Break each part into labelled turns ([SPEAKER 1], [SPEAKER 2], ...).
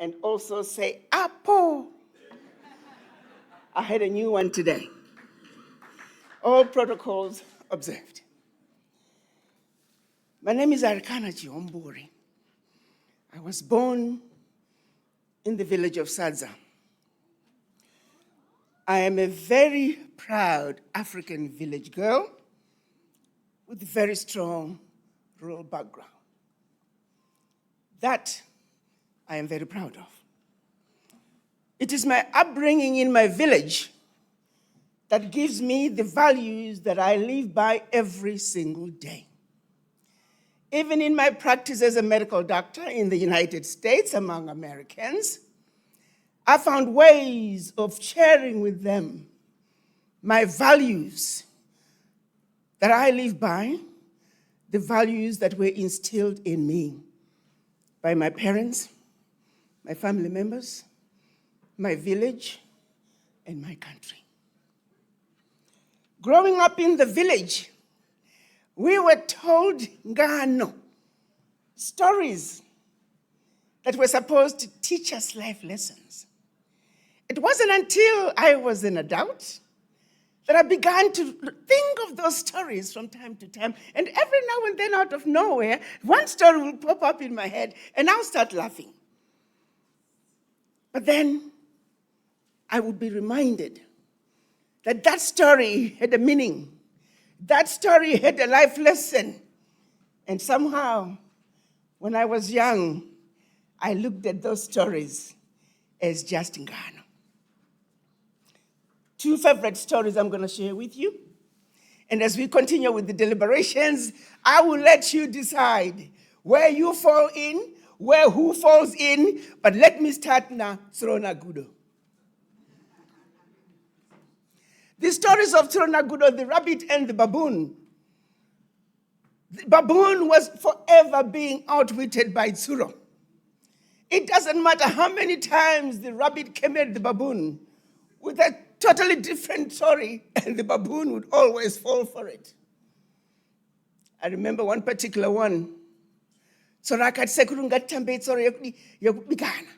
[SPEAKER 1] and also say, Apo. I had a new one today. All protocols observed. My name is Arikana Chihombori. I was born in the village of Sadza. I am a very proud African village girl with a very strong rural background. That I am very proud of. It is my upbringing in my village that gives me the values that I live by every single day. Even in my practice as a medical doctor in the United States among Americans, I found ways of sharing with them my values that I live by, the values that were instilled in me by my parents, my family members, my village, and my country. Growing up in the village, we were told ngano, stories that were supposed to teach us life lessons. It wasn't until I was an adult that I began to think of those stories from time to time. And every now and then, out of nowhere, one story will pop up in my head, and I'll start laughing. But then I would be reminded that that story had a meaning. That story had a life lesson. And somehow, when I was young, I looked at those stories as just ngano. Two favorite stories I'm going to share with you. And as we continue with the deliberations, I will let you decide where you fall in, where who falls in. But let me start now, Tsronagudo. The stories of Tsronagudo, the rabbit and the baboon. The baboon was forever being outwitted by Tsuro. It doesn't matter how many times the rabbit came at the baboon with a totally different story, and the baboon would always fall for it. I remember one particular one. Tsuro akati sekuru ngatitambe tsoro yekubikana.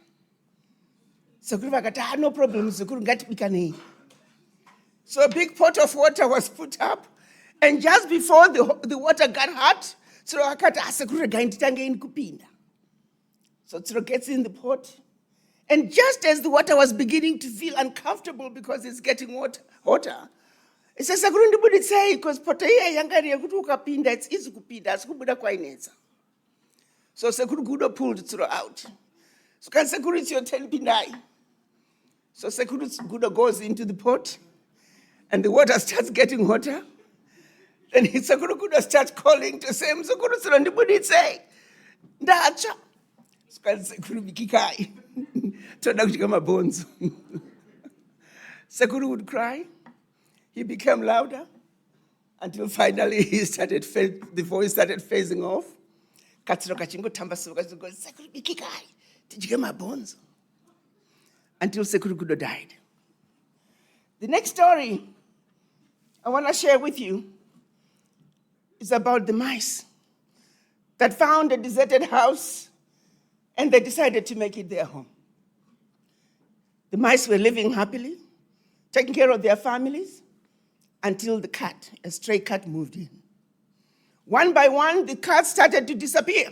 [SPEAKER 1] Sekuru vakati, no problem, sekuru ngatibikanei. So a big pot of water was put up, and just before the water got hot, Tsuro akati sekuru gainditange kupinda. So Tsuro gets in the pot, and just as the water was beginning to feel uncomfortable because it's getting hotter, it says, Sekuru ndibuditsei, because poto iya yangari yekuti ukapinda, it's easy kupinda, asikubuda kwainetsa. So Sekuru Gudo pulled Tsuro out. So can Sekuru, it's your turn, pindai. So Sekuru Gudo goes into the pot, and the water starts getting hotter. Then Sekuru Gudo starts calling to say, Sekuru Tsuro ndibuditsei, ndacha. So can Sekuru bikikai. Sekuru would cry. He became louder until finally the voice started phasing off. Katsuro kachingo tamba Sekuru bikikai. Did you get my bones? Until Sekuru Gudo died. The next story I want to share with you is about the mice that found a deserted house and they decided to make it their home. The mice were living happily, taking care of their families, until the cat, a stray cat, moved in. One by one, the cats started to disappear.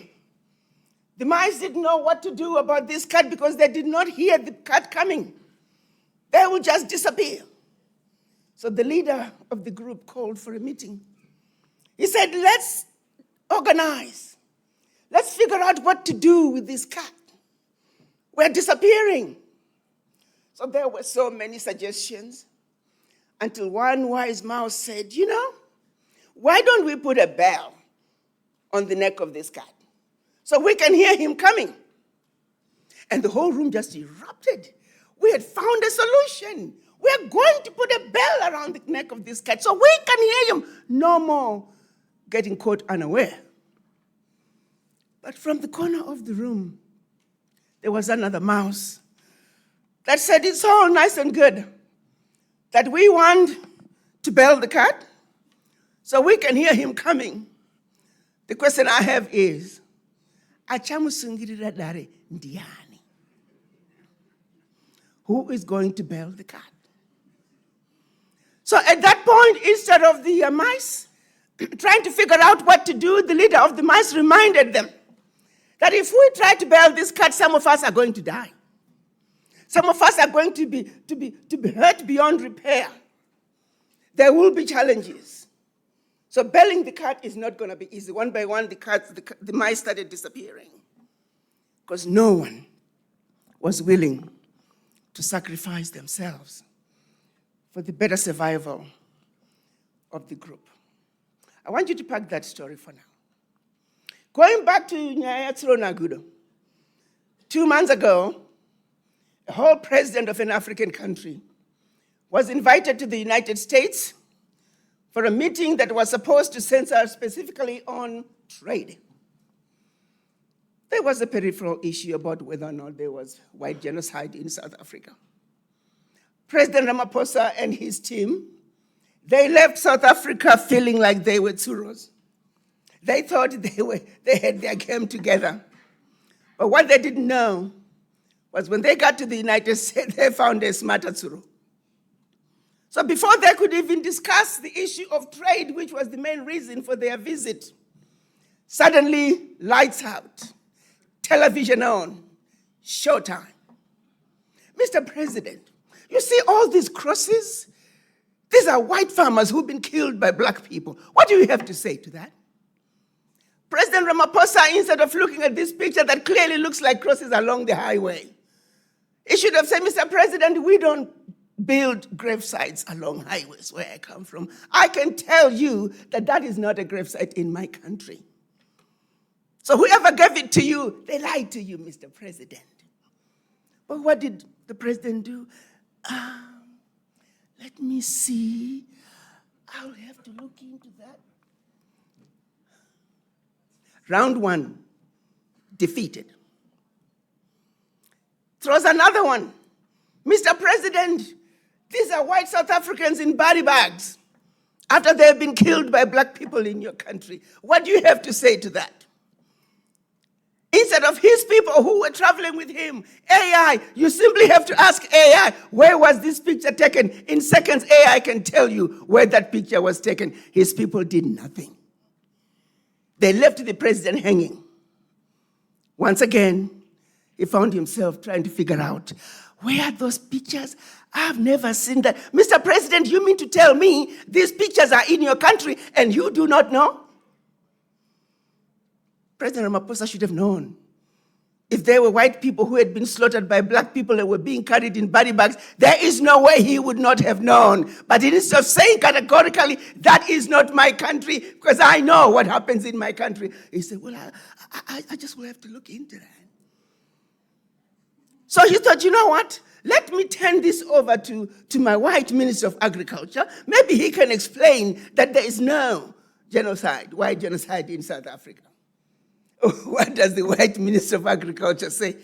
[SPEAKER 1] The mice didn't know what to do about this cat because they did not hear the cat coming. They would just disappear. So the leader of the group called for a meeting. He said, let's organize. Let's figure out what to do with this cat. We're disappearing. So there were so many suggestions until one wise mouse said, why don't we put a bell on the neck of this cat so we can hear him coming? And the whole room just erupted. We had found a solution. We're going to put a bell around the neck of this cat so we can hear him. No more getting caught unaware. But from the corner of the room, there was another mouse that said, it's all nice and good that we want to bell the cat so we can hear him coming. The question I have is, achamusungirira dare ndiani? who is going to bail the cat. So at that point, instead of the mice trying to figure out what to do, the leader of the mice reminded them that if we try to bail this cat, some of us are going to die. Some of us are going to be hurt beyond repair. There will be challenges. So bailing the cat is not going to be easy. One by one, the mice started disappearing because no one was willing to sacrifice themselves for the better survival of the group. I want you to pack that story for now. Going back to Nyayatsuro Nagudo, 2 months ago, a whole president of an African country was invited to the United States for a meeting that was supposed to censor specifically on trade. There was a peripheral issue about whether or not there was white genocide in South Africa. President Ramaphosa and his team, they left South Africa feeling like they were Tsuros. They thought they had their game together. But what they didn't know was when they got to the United States, they found a smarter Tsuro. So before they could even discuss the issue of trade, which was the main reason for their visit, suddenly lights out, television on, showtime. Mr. President, you see all these crosses? These are white farmers who've been killed by black people. What do you have to say to that? President Ramaphosa, instead of looking at this picture that clearly looks like crosses along the highway, he should have said, Mr. President, we don't build grave sites along highways where I come from. I can tell you that that is not a grave site in my country. So whoever gave it to you, they lied to you, Mr. President. But what did the president do? Let me see. I'll have to look into that. Round 1, defeated. Throws another one. Mr. President, these are white South Africans in body bags after they have been killed by black people in your country. What do you have to say to that? Instead of his people who were traveling with him, AI, you simply have to ask AI, where was this picture taken? In seconds, AI can tell you where that picture was taken. His people did nothing. They left the president hanging. Once again, he found himself trying to figure out, where are those pictures? I've never seen that. Mr. President, you mean to tell me these pictures are in your country and you do not know? President Ramaphosa should have known. If there were white people who had been slaughtered by black people and were being carried in body bags, there is no way he would not have known. But instead of saying categorically, that is not my country, because I know what happens in my country, he said, well, I just will have to look into that. So he thought, you know what? Let me turn this over to my white Minister of Agriculture. Maybe he can explain that there is no genocide, white genocide in South Africa. What does the white Minister of Agriculture say?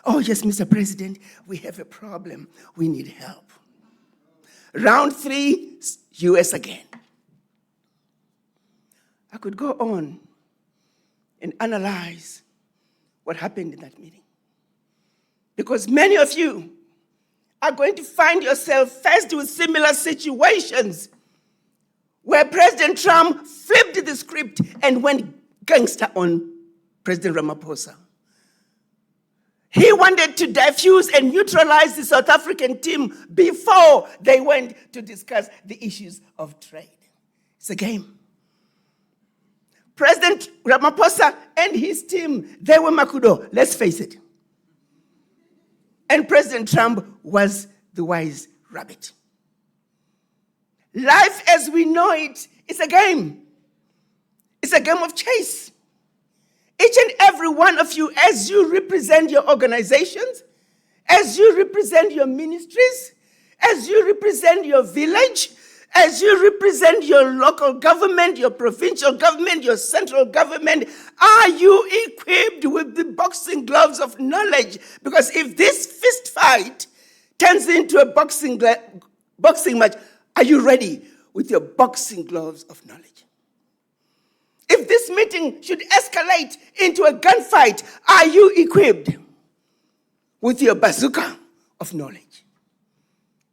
[SPEAKER 1] Oh, yes, Mr. President, we have a problem. We need help. Round 3, US again. I could go on and analyze what happened in that meeting. Because many of you are going to find yourself faced with similar situations where President Trump flipped the script and went gangster on President Ramaphosa. He wanted to diffuse and neutralize the South African team before they went to discuss the issues of trade. It's a game. President Ramaphosa and his team, they were Makudo, let's face it. And President Trump was the wise rabbit. Life as we know it is a game. It's a game of chase. Each and every one of you, as you represent your organizations, as you represent your ministries, as you represent your village, as you represent your local government, your provincial government, your central government, are you equipped with the boxing gloves of knowledge? Because if this fist fight turns into a boxing match, are you ready with your boxing gloves of knowledge? If this meeting should escalate into a gunfight, are you equipped with your bazooka of knowledge?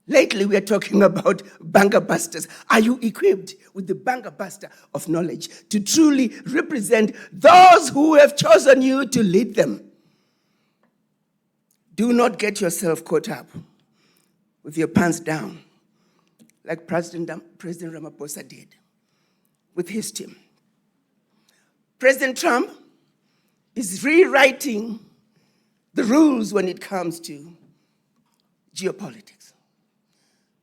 [SPEAKER 1] Lately, we are talking about bunker busters. Are you equipped with the bunker buster of knowledge to truly represent those who have chosen you to lead them? Do not get yourself caught up with your pants down, like President Ramaphosa did with his team. President Trump is rewriting the rules when it comes to geopolitics.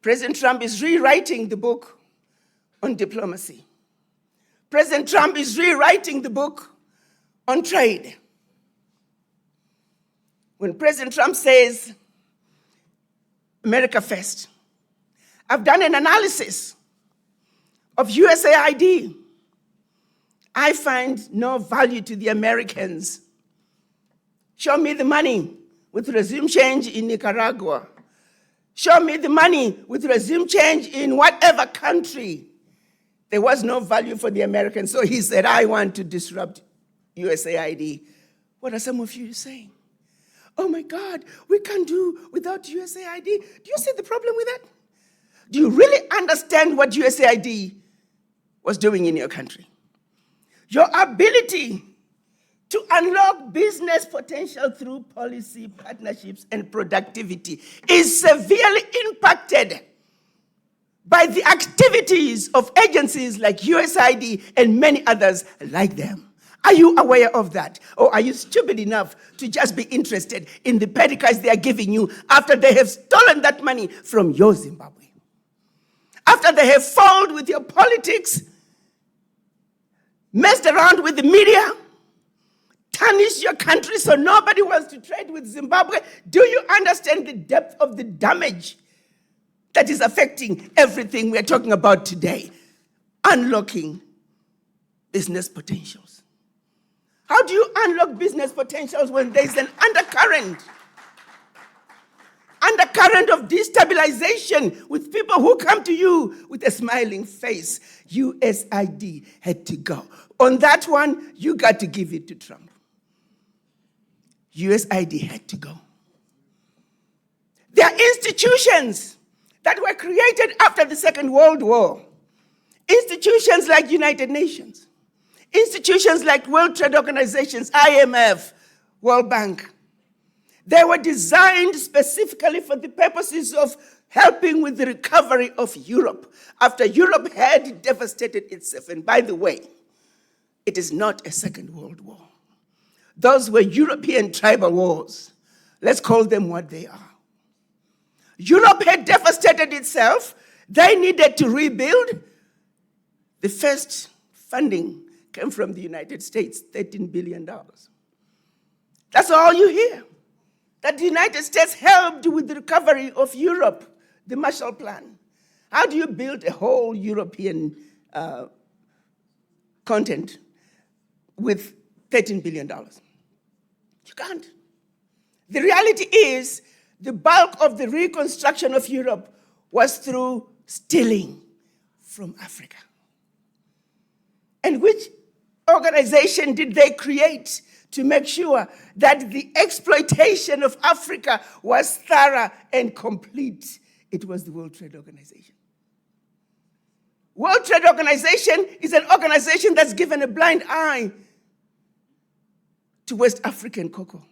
[SPEAKER 1] President Trump is rewriting the book on diplomacy. President Trump is rewriting the book on trade. When President Trump says, America first, I've done an analysis of USAID. I find no value to the Americans. Show me the money with regime change in Nicaragua. Show me the money with regime change in whatever country. There was no value for the Americans. So he said, I want to disrupt USAID. What are some of you saying? Oh my God, we can't do without USAID. Do you see the problem with that? Do you really understand what USAID was doing in your country? Your ability to unlock business potential through policy, partnerships, and productivity is severely impacted by the activities of agencies like USAID and many others like them. Are you aware of that? Or are you stupid enough to just be interested in the petty cash they are giving you after they have stolen that money from your Zimbabwe? After they have fouled with your politics, messed around with the media, tarnished your country so nobody wants to trade with Zimbabwe? Do you understand the depth of the damage that is affecting everything we're talking about today? Unlocking business potentials. How do you unlock business potentials when there's an undercurrent of destabilization with people who come to you with a smiling face? USAID had to go. On that one, you got to give it to Trump. USAID had to go. There are institutions that were created after the Second World War. Institutions like United Nations. Institutions like World Trade Organizations, IMF, World Bank. They were designed specifically for the purposes of helping with the recovery of Europe after Europe had devastated itself. And by the way, it is not a Second World War. Those were European tribal wars. Let's call them what they are. Europe had devastated itself. They needed to rebuild. The first funding came from the United States, $13 billion. That's all you hear. That the United States helped with the recovery of Europe, the Marshall Plan. How do you build a whole European continent with $13 billion? You can't. The reality is, the bulk of the reconstruction of Europe was through stealing from Africa. And which organization did they create to make sure that the exploitation of Africa was thorough and complete? It was the World Trade Organization. World Trade Organization is an organization that's given a blind eye to West African cocoa.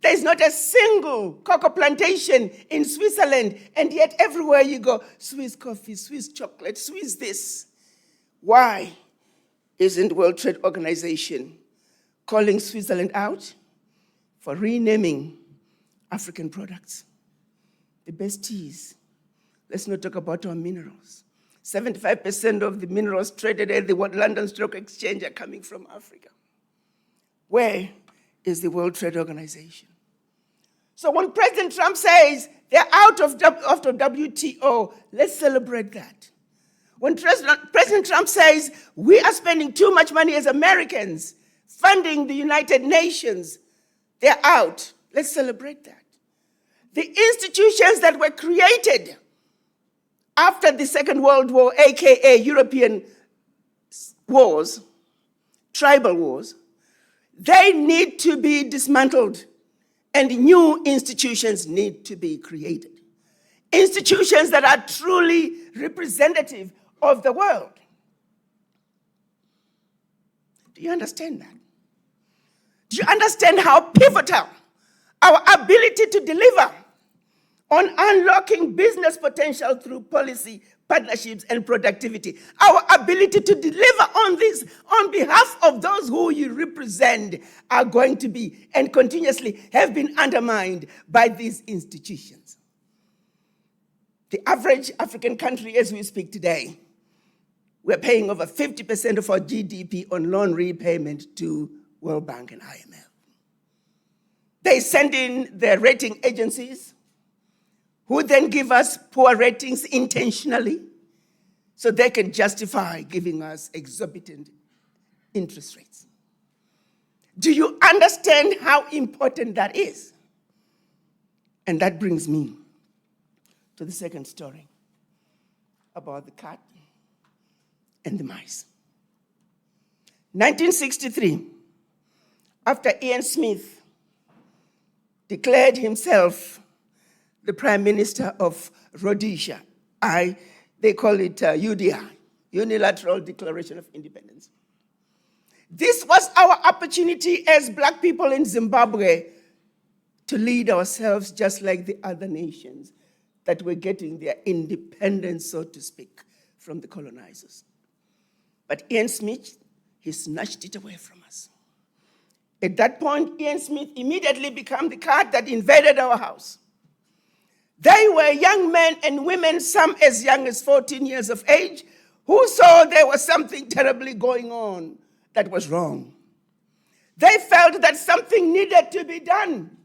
[SPEAKER 1] There is not a single cocoa plantation in Switzerland, and yet everywhere you go, Swiss coffee, Swiss chocolate, Swiss this. Why isn't World Trade Organization calling Switzerland out for renaming African products? The best teas. Let's not talk about our minerals. 75% of the minerals traded at the London Stock Exchange are coming from Africa. Where is the World Trade Organization? So when President Trump says they're out of WTO, let's celebrate that. When President Trump says we are spending too much money as Americans funding the United Nations, they're out. Let's celebrate that. The institutions that were created after the Second World War, aka European wars, tribal wars, they need to be dismantled and new institutions need to be created. institutions that are truly representative of the world. Do you understand that? Do you understand how pivotal our ability to deliver on unlocking business potential through policy, partnerships, and productivity, our ability to deliver on this on behalf of those who you represent are going to be and continuously have been undermined by these institutions? The average African country as we speak today, we're paying over 50% of our GDP on loan repayment to World Bank and IMF. They send in their rating agencies, who then give us poor ratings intentionally so they can justify giving us exorbitant interest rates. Do you understand how important that is? And that brings me to the second story about the cat and the mice. 1963, after Ian Smith declared himself the Prime Minister of Rhodesia, they call it UDI, Unilateral Declaration of Independence. This was our opportunity as Black people in Zimbabwe to lead ourselves just like the other nations that were getting their independence, so to speak, from the colonizers. But Ian Smith, he snatched it away from us. At that point, Ian Smith immediately became the cat that invaded our house. They were young men and women, some as young as 14 years of age, who saw there was something terribly going on that was wrong. They felt that something needed to be done.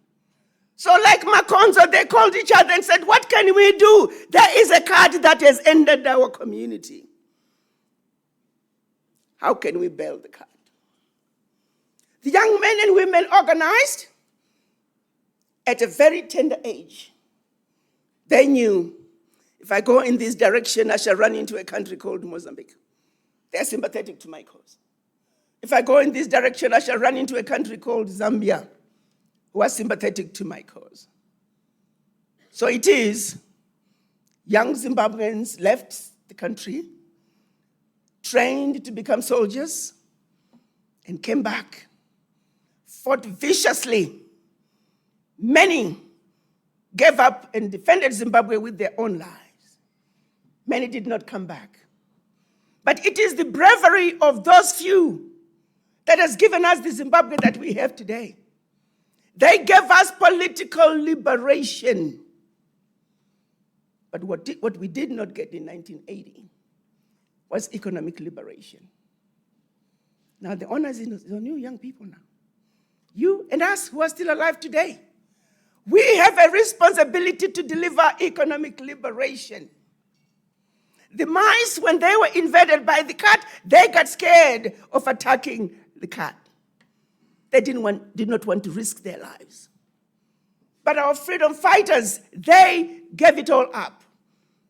[SPEAKER 1] So like Makonzo, they called each other and said, what can we do? There is a cat that has ended our community. How can we bail the cat? The young men and women organized at a very tender age. They knew, if I go in this direction, I shall run into a country called Mozambique. They're sympathetic to my cause. If I go in this direction, I shall run into a country called Zambia, who are sympathetic to my cause. So it is, young Zimbabweans left the country, trained to become soldiers, and came back, fought viciously. Many gave up and defended Zimbabwe with their own lives. Many did not come back. But it is the bravery of those few that has given us the Zimbabwe that we have today. They gave us political liberation. But what we did not get in 1980 was economic liberation. Now the honor is on you young people now. You and us who are still alive today. We have a responsibility to deliver economic liberation. The mice, when they were invaded by the cat, they got scared of attacking the cat. They did not want to risk their lives. But our freedom fighters, they gave it all up.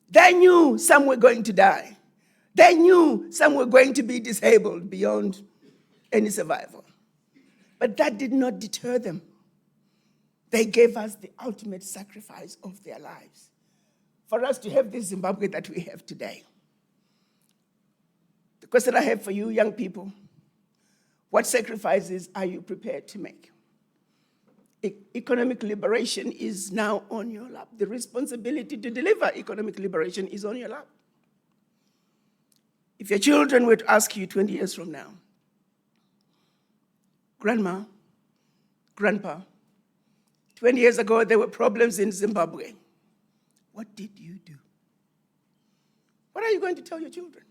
[SPEAKER 1] They knew some were going to die. They knew some were going to be disabled beyond any survival. But that did not deter them. They gave us the ultimate sacrifice of their lives for us to have this Zimbabwe that we have today. The question I have for you, young people, what sacrifices are you prepared to make? Economic liberation is now on your lap. The responsibility to deliver economic liberation is on your lap. If your children were to ask you 20 years from now, Grandma, Grandpa, 20 years ago, there were problems in Zimbabwe. What did you do? What are you going to tell your children?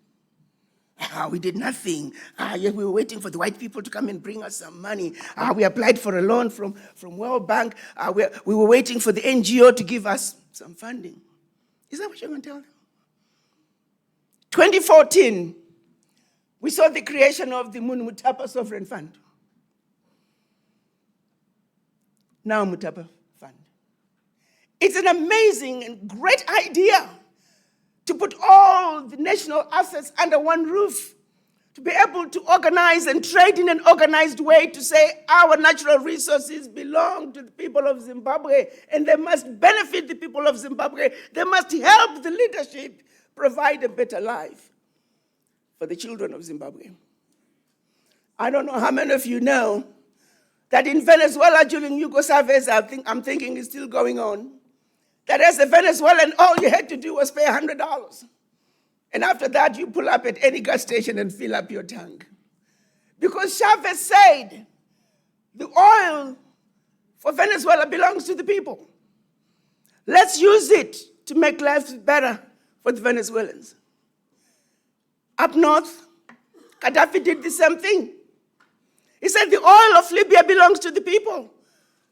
[SPEAKER 1] We did nothing. We were waiting for the white people to come and bring us some money. We applied for a loan from World Bank. We were waiting for the NGO to give us some funding. Is that what you're going to tell them? 2014, we saw the creation of the Mutapa Sovereign Fund. Now Mutapa Fund. It's an amazing and great idea to put all the national assets under one roof to be able to organize and trade in an organized way to say our natural resources belong to the people of Zimbabwe and they must benefit the people of Zimbabwe. They must help the leadership provide a better life for the children of Zimbabwe. I don't know how many of you know that in Venezuela during Hugo Chavez, I'm thinking is still going on, that as a Venezuelan, all you had to do was pay $100. And after that, you pull up at any gas station and fill up your tank. Because Chavez said the oil for Venezuela belongs to the people. Let's use it to make life better for the Venezuelans. Up north, Gaddafi did the same thing. He said the oil of Libya belongs to the people.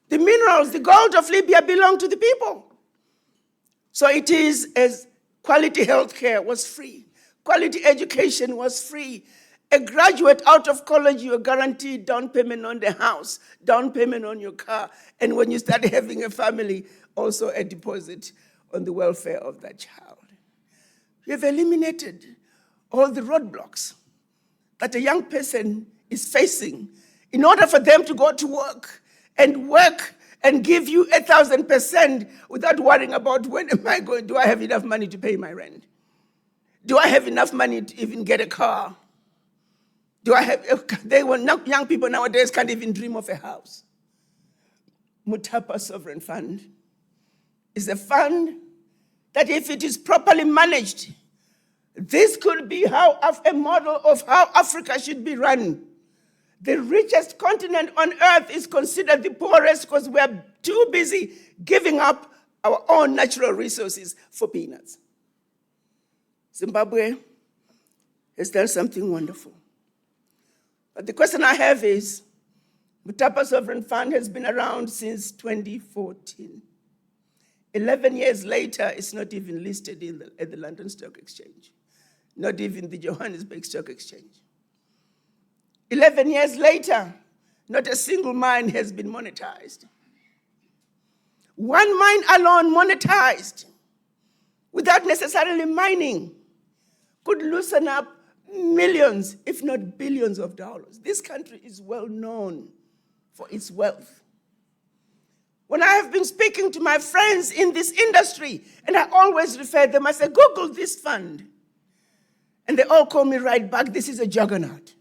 [SPEAKER 1] The minerals, the gold of Libya belong to the people. So it is as quality healthcare was free. Quality education was free. A graduate out of college, you're guaranteed down payment on the house, down payment on your car, and when you start having a family, also a deposit on the welfare of that child. You have eliminated all the roadblocks that a young person is facing in order for them to go to work and give you 1,000% without worrying about when am I going, do I have enough money to pay my rent? Do I have enough money to even get a car? Young people nowadays can't even dream of a house. Mutapa Sovereign Fund is a fund that if it is properly managed, this could be a model of how Africa should be run. The richest continent on earth is considered the poorest because we are too busy giving up our own natural resources for peanuts. Zimbabwe has done something wonderful. But the question I have is, Mutapa Sovereign Fund has been around since 2014. 11 years later, it's not even listed at the London Stock Exchange, not even the Johannesburg Stock Exchange. 11 years later, not a single mine has been monetized. One mine alone monetized, without necessarily mining, could loosen up millions, if not billions of dollars. This country is well known for its wealth. When I have been speaking to my friends in this industry, and I always refer them, I say, Google this fund. And they all call me right back, this is a juggernaut.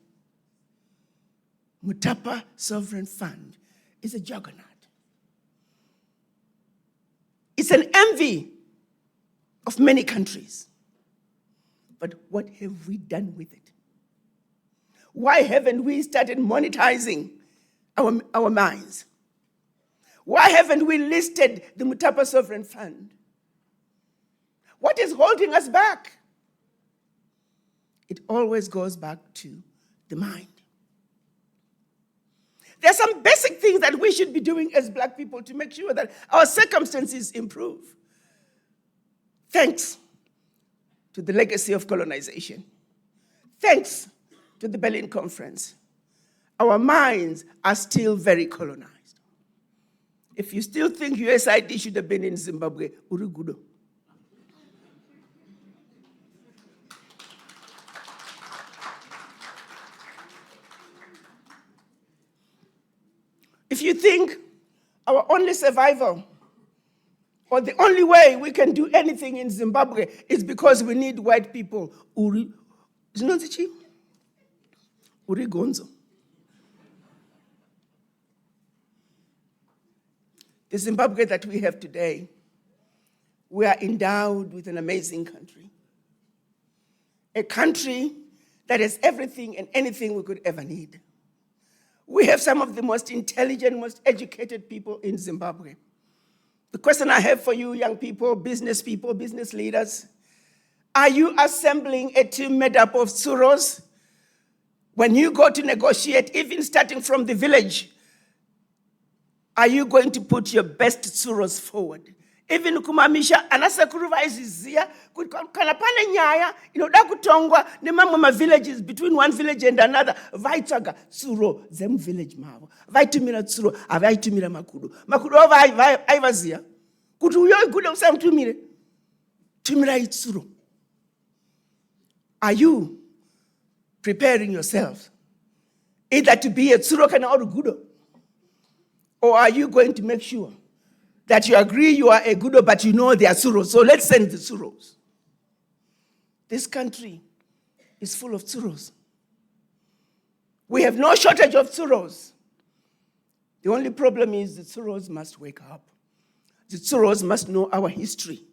[SPEAKER 1] Mutapa Sovereign Fund is a juggernaut. It's an envy of many countries. But what have we done with it? Why haven't we started monetizing our mines? Why haven't we listed the Mutapa Sovereign Fund? What is holding us back? It always goes back to the mind. There are some basic things that we should be doing as Black people to make sure that our circumstances improve. Thanks to the legacy of colonization. Thanks to the Berlin Conference. Our minds are still very colonized. If you still think USID should have been in Zimbabwe, Urugudo. If you think our only survival or the only way we can do anything in Zimbabwe is because we need white people, Uri Gonzo. The Zimbabwe that we have today, we are endowed with an amazing country. A country that has everything and anything we could ever need. We have some of the most intelligent, most educated people in Zimbabwe. The question I have for you, young people, business leaders, are you assembling a team made up of Tsuros? When you go to negotiate, even starting from the village, are you going to put your best Tsuros forward? Even kumamisha anasakuruvaiziziya kana pane nyaya inoda kutongwa nemamwe villages between one village and another vaitsvaga tsuro dzemuvillage mavo vaitumira tsuro havaitumira makudo avo aivaziya kuti uyo igude usamutumire tumirai tsuro. Are you preparing yourselves either to be a Tsurokana or a Gudo? Or are you going to make sure that you agree you are a Gudo, but you know they are Tsuros, so let's send the Tsuros? This country is full of Tsuros. We have no shortage of Tsuros. The only problem is the Tsuros must wake up. The Tsuros must know our history.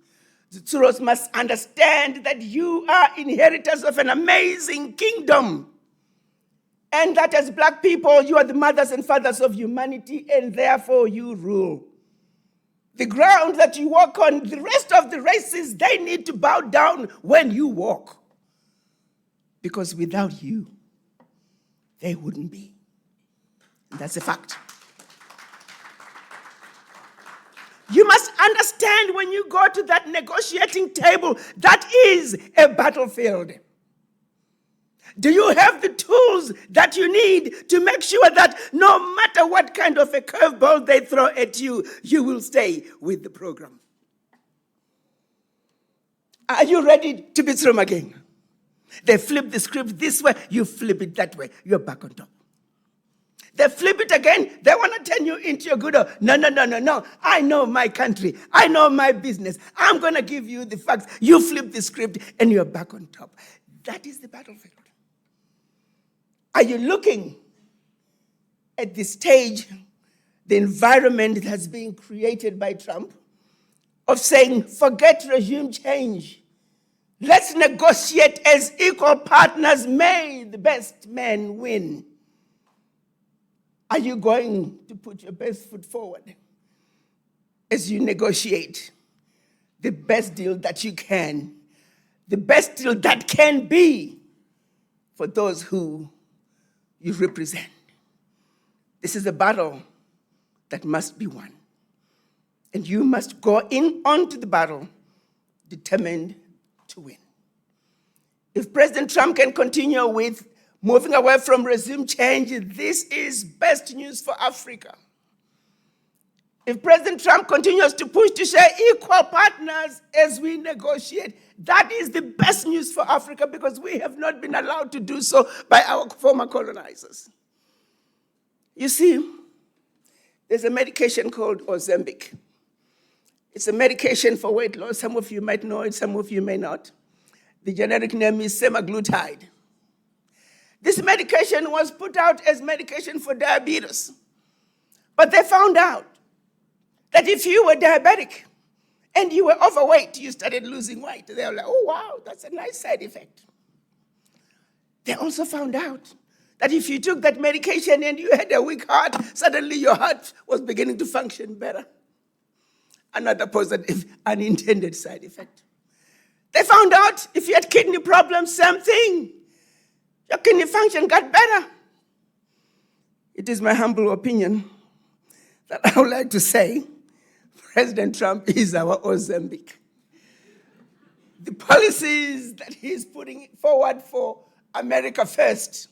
[SPEAKER 1] The Tsuros must understand that you are inheritors of an amazing kingdom. And that as black people, you are the mothers and fathers of humanity, and therefore you rule. The ground that you walk on, the rest of the races, they need to bow down when you walk. Because without you, they wouldn't be. And that's a fact. You must understand when you go to that negotiating table, that is a battlefield. Do you have the tools that you need to make sure that no matter what kind of a curveball they throw at you, you will stay with the program? Are you ready to be thrown again? They flip the script this way, you flip it that way, you're back on top. They flip it again, they want to turn you into a Gudo. No. I know my country, I know my business. I'm going to give you the facts. You flip the script and you're back on top. That is the battlefield. Are you looking at the stage, the environment that has been created by Trump of saying, forget regime change. Let's negotiate as equal partners. May the best man win. Are you going to put your best foot forward as you negotiate the best deal that you can, the best deal that can be for those who you represent? This is a battle that must be won. And you must go onto the battle determined to win. If President Trump can continue with moving away from regime change, this is best news for Africa. If President Trump continues to push to share equal partners as we negotiate, that is the best news for Africa because we have not been allowed to do so by our former colonizers. You see, there's a medication called Ozempic. It's a medication for weight loss. Some of you might know it, some of you may not. The generic name is semaglutide. This medication was put out as medication for diabetes. But they found out that if you were diabetic and you were overweight, you started losing weight. They were like, oh, wow, that's a nice side effect. They also found out that if you took that medication and you had a weak heart, suddenly your heart was beginning to function better. Another positive, unintended side effect. They found out if you had kidney problems, same thing. Your kidney function got better. It is my humble opinion that I would like to say President Trump is our Ozempic. The policies that he's putting forward for America first,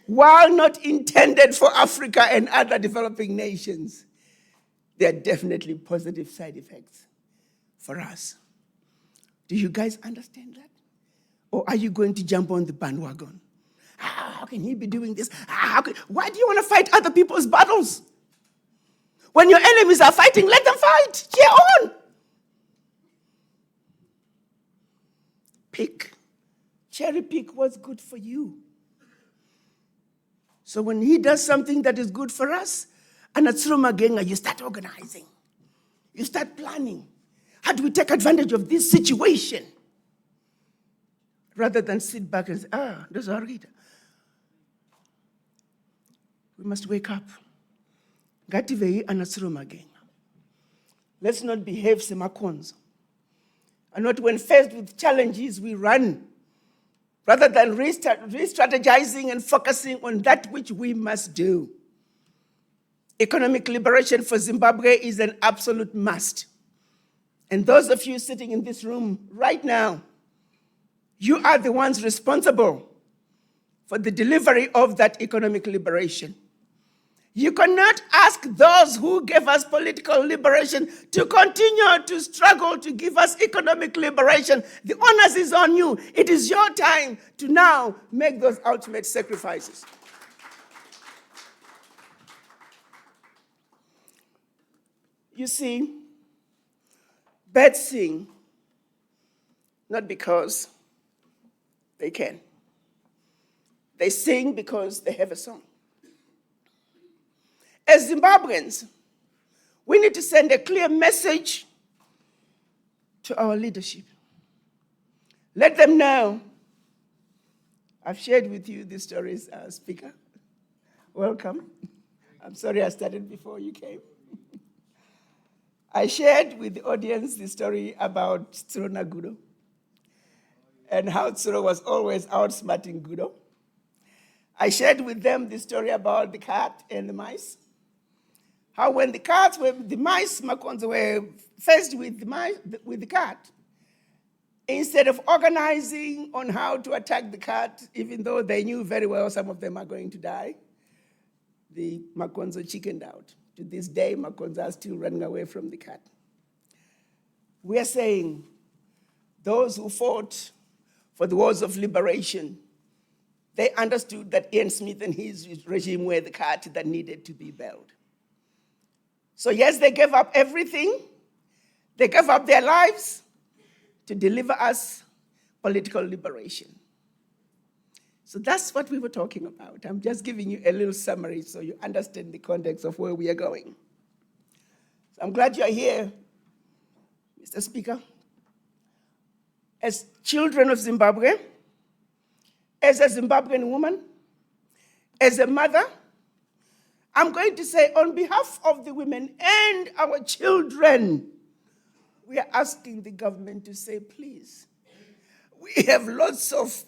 [SPEAKER 1] while not intended for Africa and other developing nations, there are definitely positive side effects for us. Do you guys understand that? Or are you going to jump on the bandwagon? How can he be doing this? Why do you want to fight other people's battles? When your enemies are fighting, let them fight. Cheer on. Cherry pick what's good for you. So when he does something that is good for us, and at Srumagenga, you start organizing. You start planning. How do we take advantage of this situation? Rather than sit back and say, this is Arikana. We must wake up. Gativei anasrumagenga. Let's not behave semakons. And not when faced with challenges, we run. Rather than re-strategizing and focusing on that which we must do. Economic liberation for Zimbabwe is an absolute must. And those of you sitting in this room right now, you are the ones responsible for the delivery of that economic liberation. You cannot ask those who gave us political liberation to continue to struggle to give us economic liberation. The onus is on you. It is your time to now make those ultimate sacrifices. You see, birds sing not because they can. They sing because they have a song. As Zimbabweans, we need to send a clear message to our leadership. Let them know. I've shared with you these stories, Speaker. Welcome. I'm sorry I started before you came. I shared with the audience the story about Tsuro Nagudo and how Tsuro was always outsmarting Gudo. I shared with them the story about the cat and the mice. How when the mice Makonzo were faced with the cat, instead of organizing on how to attack the cat, even though they knew very well some of them are going to die, the Makonzo chickened out. To this day, Makonzo are still running away from the cat. We are saying those who fought for the wars of liberation, they understood that Ian Smith and his regime were the cat that needed to be bailed. So yes, they gave up everything. They gave up their lives to deliver us political liberation. So that's what we were talking about. I'm just giving you a little summary so you understand the context of where we are going. So I'm glad you're here, Mr. Speaker. As children of Zimbabwe, as a Zimbabwean woman, as a mother, I'm going to say on behalf of the women and our children, we are asking the government to say, please, we have lots of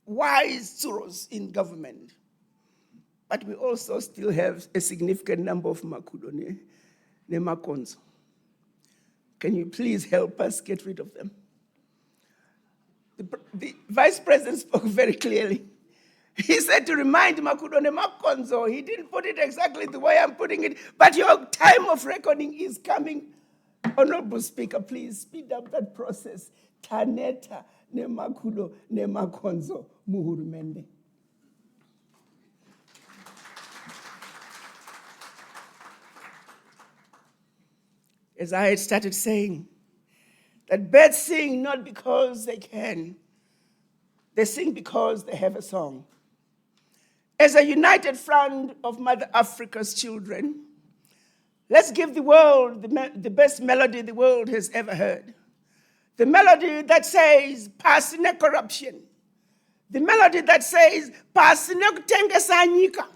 [SPEAKER 1] wise Tsuros in government, but we also still have a significant number of Makudo ne Makonzo. Can you please help us get rid of them? The Vice President spoke very clearly. He said to remind Makudo ne Makonzo. He didn't put it exactly the way I'm putting it, but your time of reckoning is coming. Honorable Speaker, please speed up that process. Taneta ne Makudo ne Makonzo muhurumende. As I had started saying, that birds sing not because they can, they sing because they have a song. As a united front of Mother Africa's children, let's give the world the best melody the world has ever heard. The melody that says, "Pasine corruption." The melody that says, "Pasine kutengesa nyika."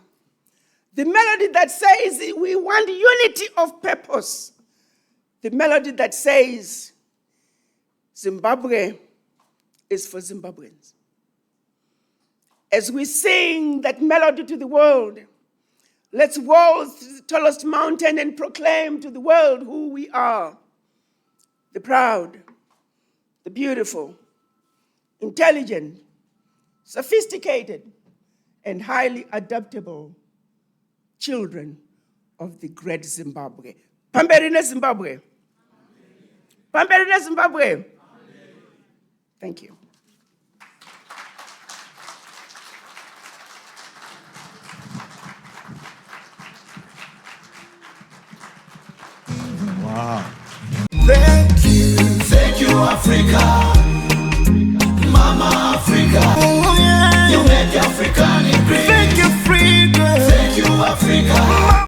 [SPEAKER 1] The melody that says, "We want unity of purpose." The melody that says, "Zimbabwe is for Zimbabweans." As we sing that melody to the world, let's walk to the tallest mountain and proclaim to the world who we are. The proud, the beautiful, intelligent, sophisticated, and highly adaptable children of the great Zimbabwe. Pamberine Zimbabwe. Pamberine Zimbabwe. Thank you.
[SPEAKER 2] Wow. Thank you, Africa. Mama Africa. Oh, yeah. You make African great. Thank you, Africa. Thank you, Africa.